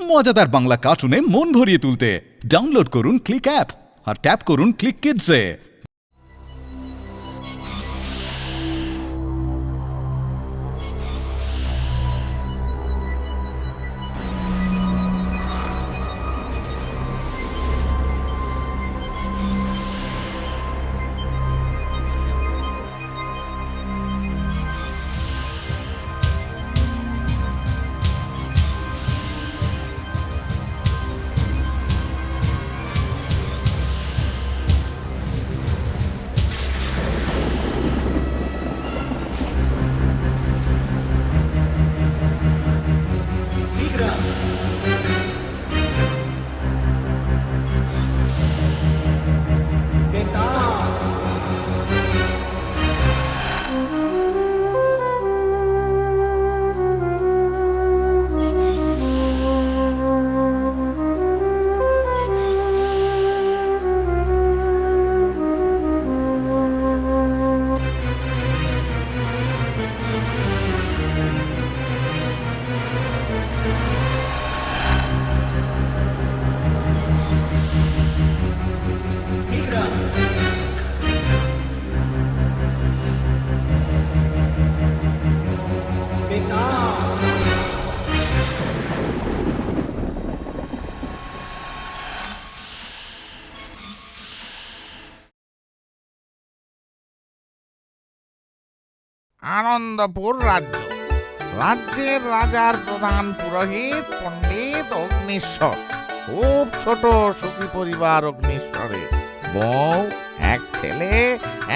মজাদার বাংলা কার্টুনে মন ভরিয়ে তুলতে ডাউনলোড করুন ক্লিক অ্যাপ আর ট্যাপ করুন ক্লিক কিডসে। আনন্দপুর রাজ্য। রাজ্যের রাজার প্রধান পুরোহিত পণ্ডিত অগ্নিশ্বর। খুব ছোট সুখী পরিবার অগ্নিশ্বরের। বউ, এক ছেলে,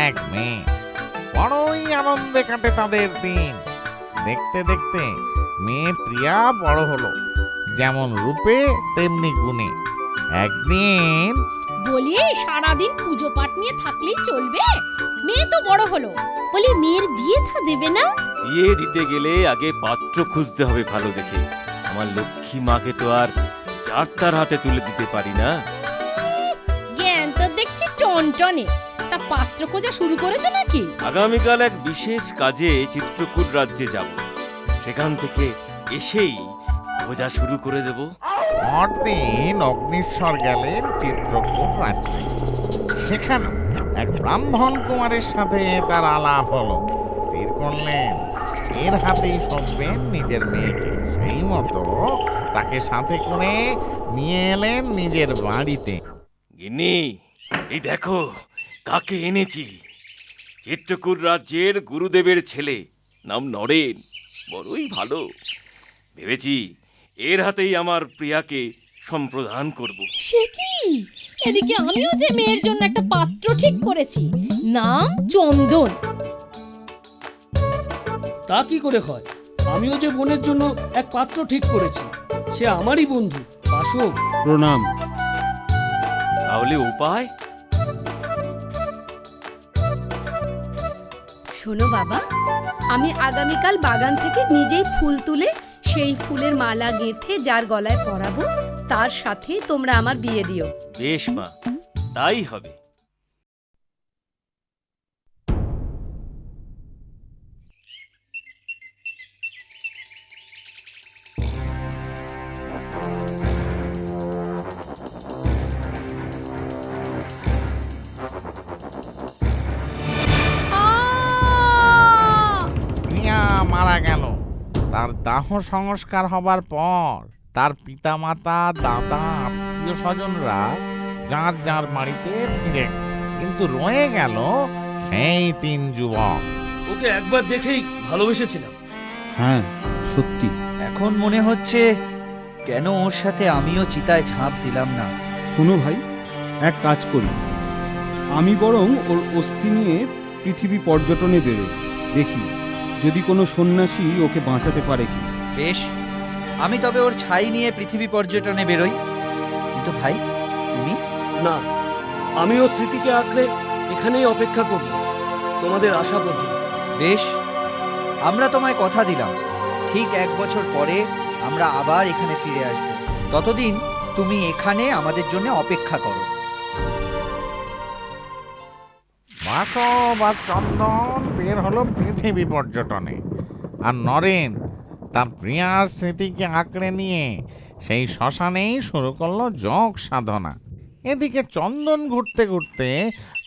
এক মেয়ে। বড়ই আনন্দে কাটে তাদের দিন। দেখতে দেখতে মেয়ে প্রিয়া বড় হলো, যেমন রূপে তেমনি গুণে। একদিন বলি সারাদিন পুজো পাঠ নিয়ে থাকলেই চলবে? মেয়ে তো বড় হলো, বলি মেয়ের বিয়ে থা দেবে না? বিয়ে দিতে গেলে আগে পাত্র খুঁজতে হবে ভালো দেখে। আমার লক্ষ্মী মাকে তো আর যার তার হাতে তুলে দিতে পারি না। জ্ঞান তো দেখছি টনটনে। তা পাত্র খোঁজা শুরু করেছো নাকি? আগামীকাল এক বিশেষ কাজে চিত্রকূট রাজ্যে যাব, সেখান থেকে এসেই খোঁজা শুরু করে দেব। পরদিন অগ্নিশ্বর গেলেন চিত্রকূট রাজ্যে। সেখানে এক ব্রাহ্মণ কুমারের সাথে তার আলাপ হলো। স্থির করলেন এর হাতেই সঁপবেন নিজের মেয়েকে। সেই মতো তাকে সাথে করে নিয়ে এলেন নিজের বাড়িতে। গিন্নি, এই দেখো কাকে এনেছি। চিত্রকূট রাজ্যের গুরুদেবের ছেলে, নাম নরেন। বড়ই ভালো। ভেবেছি এর হাতেই আমার প্রিয়াকে সম্প্রদান করব। সে কি? এদিকে আমিও যে মেয়ের জন্য একটা পাত্র ঠিক করেছি, নাম চন্দন। তা কি করে হয়? আমিও যে বোনের জন্য এক পাত্র ঠিক করেছি, সে আমারই বন্ধু বাসব। প্রণাম। তাহলে উপায়? শোনো বাবা, আমি আগামীকাল বাগান থেকে নিজেই ফুল তুলে সেই ফুলের মালা গেঁথে যার গলায় পরাবো, তার সাথে তোমরা আমার বিয়ে দিও। বেশ মা, তাই হবে। প্রিয়া মারা গেল। তার দাহ সংস্কার হবার পর তার পিতামাতা, দাদা, আত্মীয় স্বজনরা যার যার বাড়িতে ফিরে, কিন্তু রয়ে গেল সেই তিন যুবক। ওকে একবার দেখেই ভালোবেসেছিলাম। হ্যাঁ, সত্যি। এখন মনে হচ্ছে কেন ওর সাথে আমিও চিতায় ঝাঁপ দিলাম না। শোনো ভাই, এক কাজ করি, আমি বরং ওর অস্থি নিয়ে পৃথিবী পর্যটনে বেরোই, দেখি যদি কোনো সন্ন্যাসী ওকে বাঁচাতে পারে কি। বেশ, আমি তবে ওর ছাই নিয়ে পৃথিবী পর্যটনে বেরোই। কিন্তু ভাই, তুমি? না, আমিও স্মৃতিকে আঁকড়ে এখানেই অপেক্ষা করব তোমাদের আসা পর্যন্ত। বেশ, আমরা তোমায় কথা দিলাম, ঠিক 1 বছর পরে আমরা আবার এখানে ফিরে আসব। ততদিন তুমি এখানে আমাদের জন্য অপেক্ষা করো। বাসব আর চন্দন বের হলো পৃথিবী পর্যটনে, আর নরেন তার প্রিয়ার স্মৃতিকে আঁকড়ে নিয়ে সেই শ্মশানেই শুরু করলো যোগ সাধনা। এদিকে চন্দন ঘুরতে ঘুরতে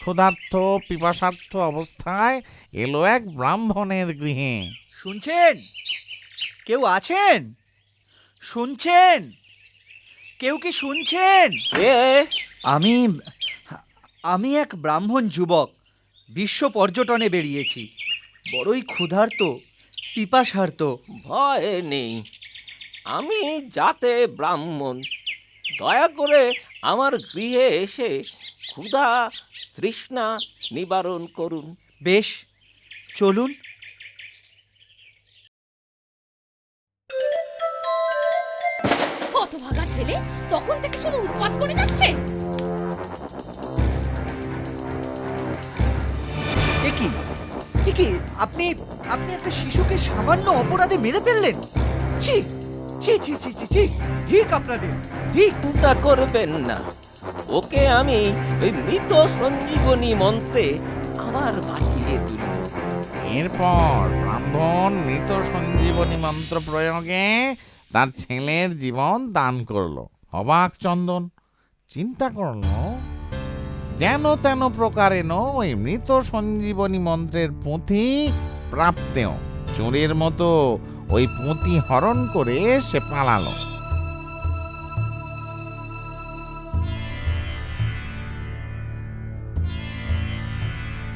ক্ষুধার্ত পিপাসার্থ অবস্থায় এলো এক ব্রাহ্মণের গৃহে। শুনছেন? কেউ আছেন? শুনছেন? কেউ কি শুনছেন? এ আমি আমি এক ব্রাহ্মণ যুবক, বিশ্ব পর্যটনে বেরিয়েছি। বড়ই ক্ষুধার্ত, পিপাসার্ত। ভয় নেই, আমি জাতে ব্রাহ্মণ। দয়া করে আমার গৃহে এসে ক্ষুধা তৃষ্ণা নিবারণ করুন। বেশ, চলুন। হতভাগা ছেলে তখন থেকে শুধু উৎপাত করে যাচ্ছে। এ কি এ কি, আপনি আপনি একটা শিশুকে সামান্য অপরাধে মেরে ফেললেন? ছি ছি ছি ছি ছি ছি, ঠিক আপনাদের, ঠিক। চিন্তা করবেন না, ওকে আমি ওই মৃত সঞ্জীবনী মন্ত্রে আবার বাঁচিয়ে তুলব। এরপর ব্রাহ্মণ মৃত সঞ্জীবনী মন্ত্র প্রয়োগে তার ছেলের জীবন দান করলো। অবাক চন্দন, চিন্তা করলো যেন তেন প্রকারেণ ওই মৃত সঞ্জীবনী মন্ত্রের পুঁথি প্রাপ্তেও চোরের মতো ওই পুঁথি হরণ করে সে পালালো।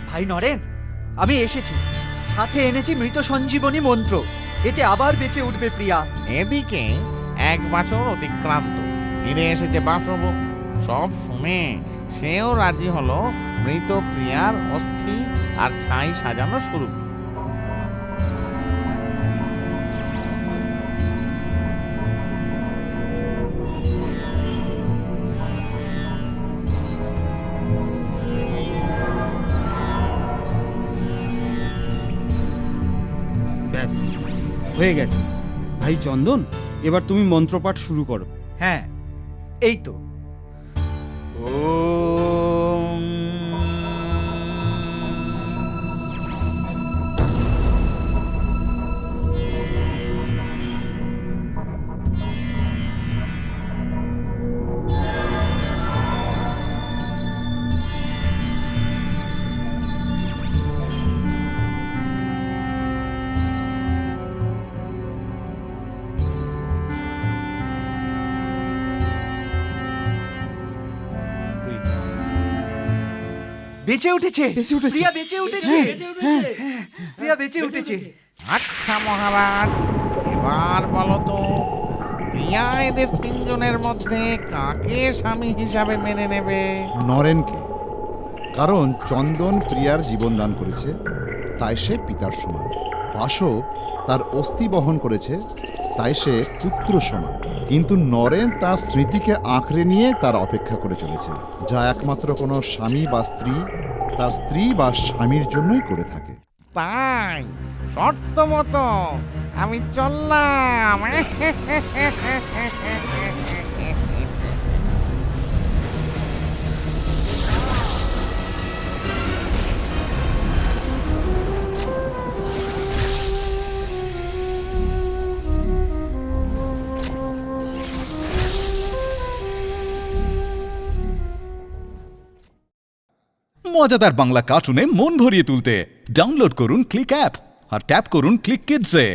ভাই নরেন, আমি এসেছি, সাথে এনেছি মৃত সঞ্জীবনী মন্ত্র। এতে আবার বেঁচে উঠবে প্রিয়া। এদিকে 1 বছর অতিক্রান্ত, ফিরে এসেছে বাসব। সব শুনে সেও রাজি হলো মৃত প্রিয়ার অস্থি আর ছাই সাজানো শুরু। ব্যাস, হয়ে গেছে। ভাই চন্দন, এবার তুমি মন্ত্রপাঠ শুরু করো। হ্যাঁ, এই তো। ওম বেঁচে উঠেছে, প্রিয়া বেঁচে উঠেছে, প্রিয়া বেঁচে উঠেছে। আচ্ছা মহারাজ, এবার বলো তো প্রিয়া এদের 3 জনের মধ্যে কাকে স্বামী হিসাবে মেনে নেবে? নরেনকে। কারণ চন্দন প্রিয়ার জীবন দান করেছে, তাই সে পিতার সমান। বাসব তার অস্থি বহন করেছে, তাই সে পুত্র সমান। কিন্তু নরেন তার স্মৃতিকে আঁকড়ে নিয়ে তার অপেক্ষা করে চলেছে, যা একমাত্র কোনো স্বামী বা স্ত্রী তার স্ত্রী বা স্বামীর জন্যই করে থাকে। তাই শর্ত মতো আমি চললাম। মজাদার বাংলা কার্টুনে মন ভরিয়ে তুলতে ডাউনলোড করুন ক্লিক অ্যাপ আর ট্যাপ করুন ক্লিক কিডসে।